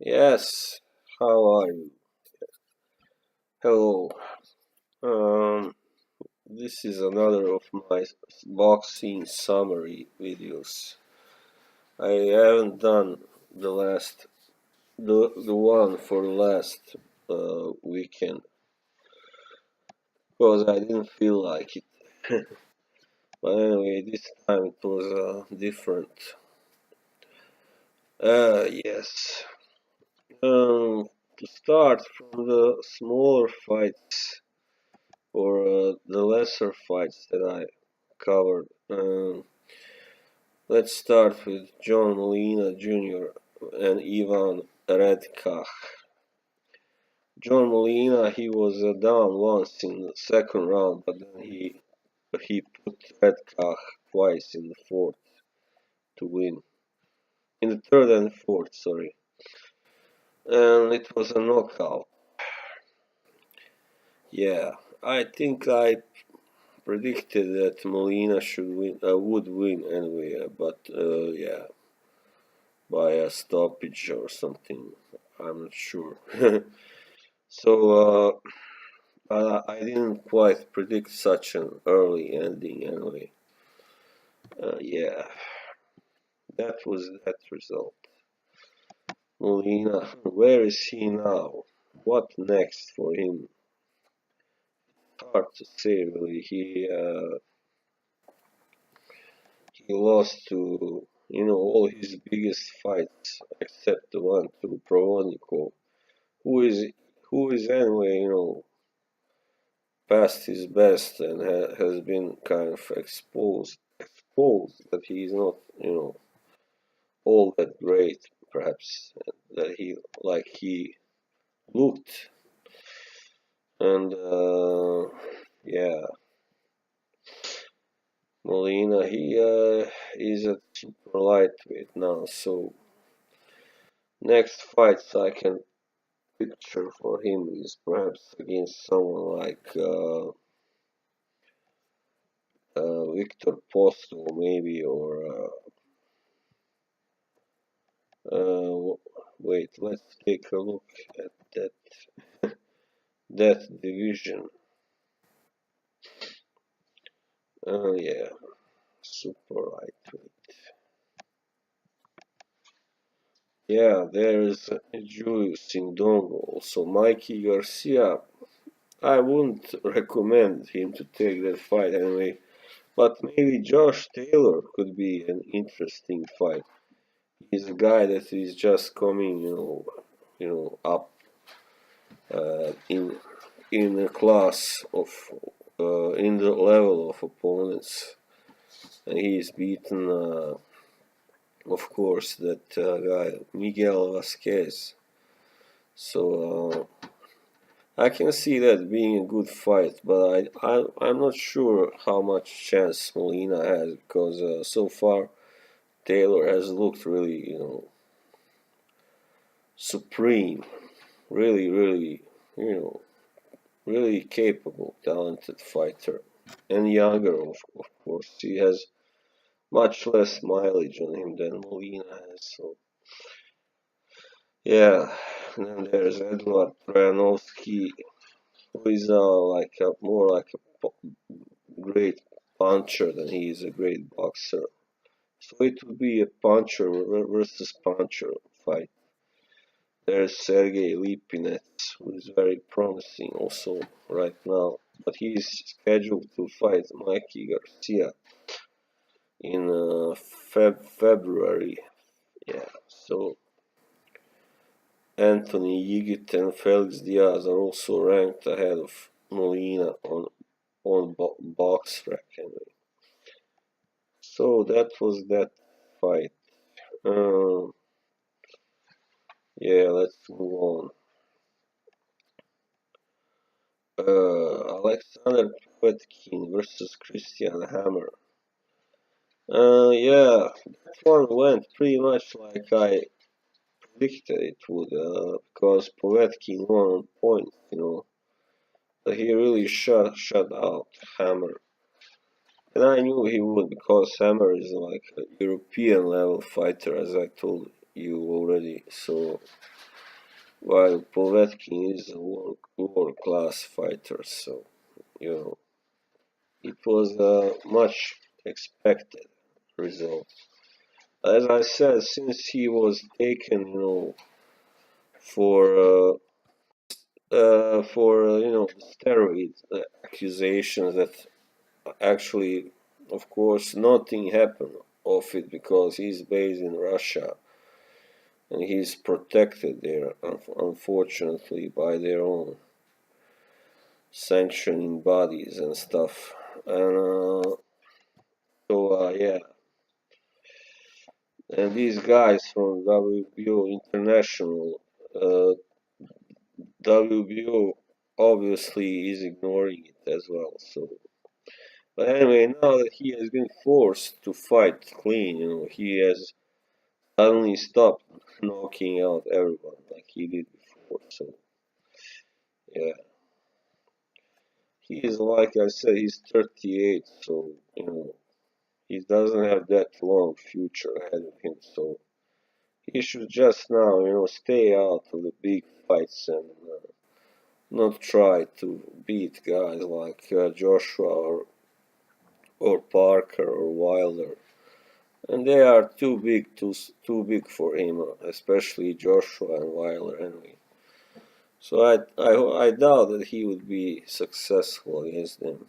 Yes, how are you? Hello. Um, this is another of my boxing summary videos. I haven't done the one for last weekend because I didn't feel like it. But anyway, this time it was different. Yes. To start from the smaller fights or the lesser fights that I covered. Let's start with John Molina Jr. and Ivan Redkach. John Molina, he was down once in the second round, but then he put Redkach twice in the fourth to win. In the third and fourth, sorry. And it was a knockout. Yeah, I think I predicted that Molina would win anyway, but yeah, by a stoppage or something. I'm not sure. So I didn't quite predict such an early ending anyway. Yeah, that was that result. Molina, where is he now? What next for him? Hard to say really. He lost to all his biggest fights except the one to Provodnikov, who is who is anyway past his best and has been kind of exposed that he is not all that great perhaps that he looked. And yeah, Molina, he is a super lightweight now, so next fights I can picture for him is perhaps against someone like Victor Postol maybe, or wait, let's take a look at that division. Yeah, super lightweight. Yeah, there's Julius Indongo, also Mikey Garcia. I wouldn't recommend him to take that fight anyway, but maybe Josh Taylor could be an interesting fight. He's a guy that is just coming, up in a class of in the level of opponents, and he's beaten, of course, that guy Miguel Vasquez. So I can see that being a good fight, but I'm not sure how much chance Molina has because so far Taylor has looked really supreme, really you know really capable, talented fighter, and younger of course. He has much less mileage on him than Molina has. So yeah, and then there's Edward Troyanovsky, who is more like a great puncher than he is a great boxer. So it would be a puncher versus puncher fight. There's Sergey Lipinets, who is very promising also right now, but he is scheduled to fight Mikey Garcia in February. Yeah, so Anthony Yigit and Felix Diaz are also ranked ahead of Molina on box rank. So that was that fight. Um, yeah, let's move on. Alexander Povetkin versus Christian Hammer. Yeah, that one went pretty much like I predicted it would, because Povetkin won on points, He really shut out Hammer. And I knew he would because Hammer is like a European level fighter, as I told you already. So while Povetkin is a world-class fighter. So, you know, it was a much expected result. As I said, since he was taken, for steroid accusations that actually, of course, nothing happened of it because he's based in Russia and he's protected there, unfortunately, by their own sanctioning bodies and stuff. And yeah, and these guys from WBO International, WBO obviously is ignoring it as well. So, but anyway, now that he has been forced to fight clean, he has suddenly stopped knocking out everyone like he did before. So, yeah, he is, like I said, he's 38, so he doesn't have that long future ahead of him. So he should just now, stay out of the big fights and not try to beat guys like Joshua or Parker or Wilder. And they are too big for him, especially Joshua and Wilder anyway. So I doubt that he would be successful against them.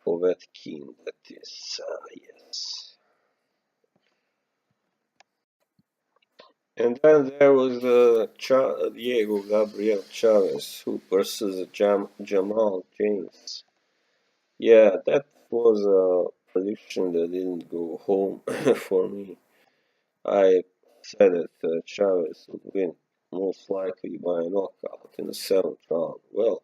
Povetkin, that is, yes. And then there was Diego Gabriel Chavez who versus Jamal James. Yeah, that was a prediction that didn't go home for me. I said that Chavez would win, most likely by a knockout in the seventh round. Well,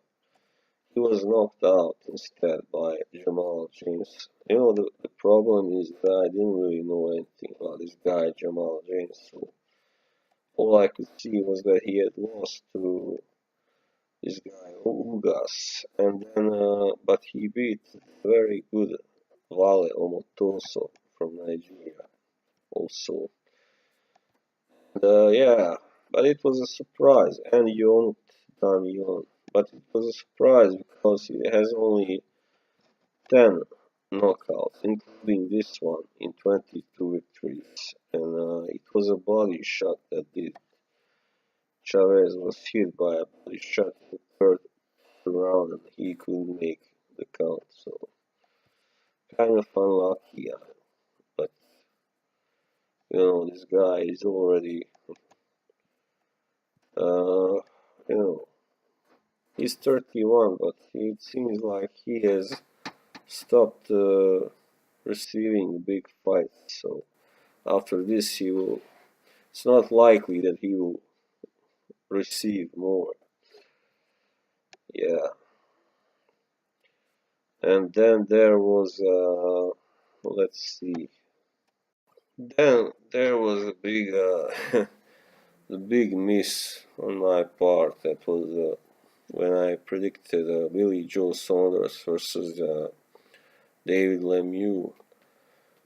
he was knocked out instead by Jamal James. The problem is that I didn't really know anything about this guy, Jamal James. So all I could see was that he had lost to this guy, Ugas, and then, but he beat very good Vale Omotoso from Nigeria also. Yeah, but it was a surprise, and Yon Dan Yon. But it was a surprise because he has only 10 knockouts, including this one in 22 victories, and it was a body shot that did. Chavez was hit by a body shot in the third round, and he couldn't make the count. So kind of unlucky, but this guy is already, uh, you know, he's 31, but it seems like he has stopped receiving big fights. So after this, it's not likely that he will receive more. Yeah. And then there was, let's see. Then there was a big, a big miss on my part. That was when I predicted Billy Joe Saunders versus David Lemieux.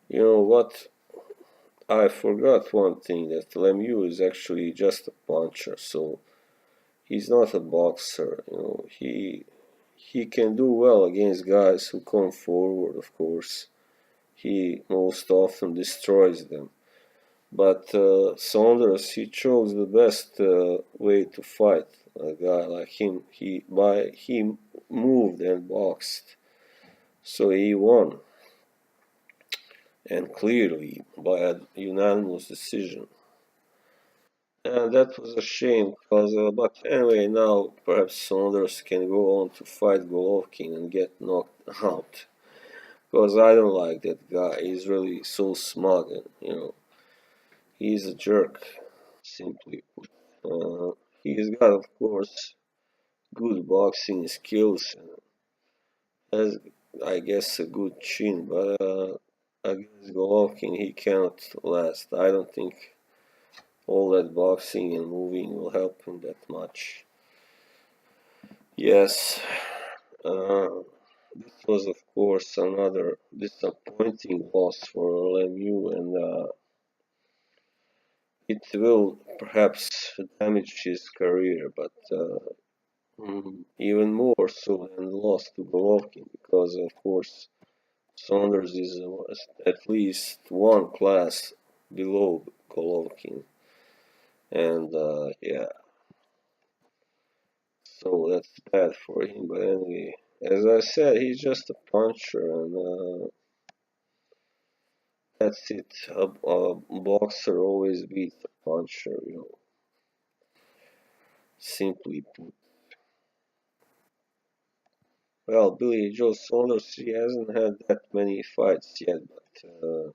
You know what? I forgot one thing, that Lemieux is actually just a puncher, so he's not a boxer. He can do well against guys who come forward, of course. He most often destroys them. But Saunders, he chose the best way to fight a guy like him. He moved and boxed, so he won, and clearly by a unanimous decision. And that was a shame, because but anyway, now perhaps Saunders can go on to fight Golovkin and get knocked out. Because I don't like that guy. He's really so smug, and he's a jerk, simply put. He's got, of course, good boxing skills and has, I guess, a good chin, but against Golovkin he cannot last. I don't think all that boxing and moving will help him that much. Yes, this was, of course, another disappointing loss for Lemieux, and it will perhaps damage his career, but even more so than lost to Golovkin, because of course Saunders is at least one class below Golovkin, and yeah, so that's bad for him. But anyway, as I said, he's just a puncher, and that's it. A boxer always beats a puncher, simply put. Well, Billy Joe Saunders, he hasn't had that many fights yet, but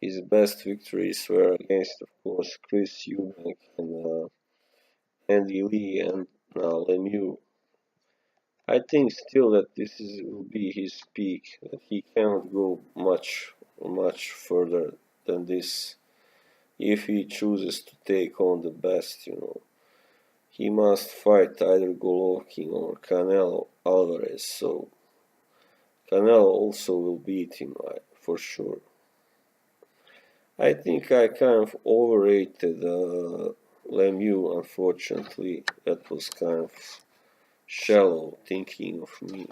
his best victories were against, of course, Chris Eubank and Andy Lee and Lemieux. I think still that will be his peak, that he cannot go much further than this if he chooses to take on the best. He must fight either Golovkin or Canelo Alvarez, so Canelo also will beat him, for sure. I think I kind of overrated Lemieux, unfortunately. That was kind of shallow thinking of me.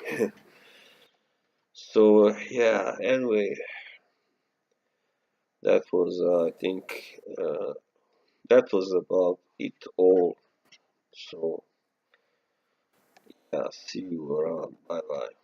So, yeah, anyway, that was, I think, that was about it all. So, yeah, see you around. Bye bye.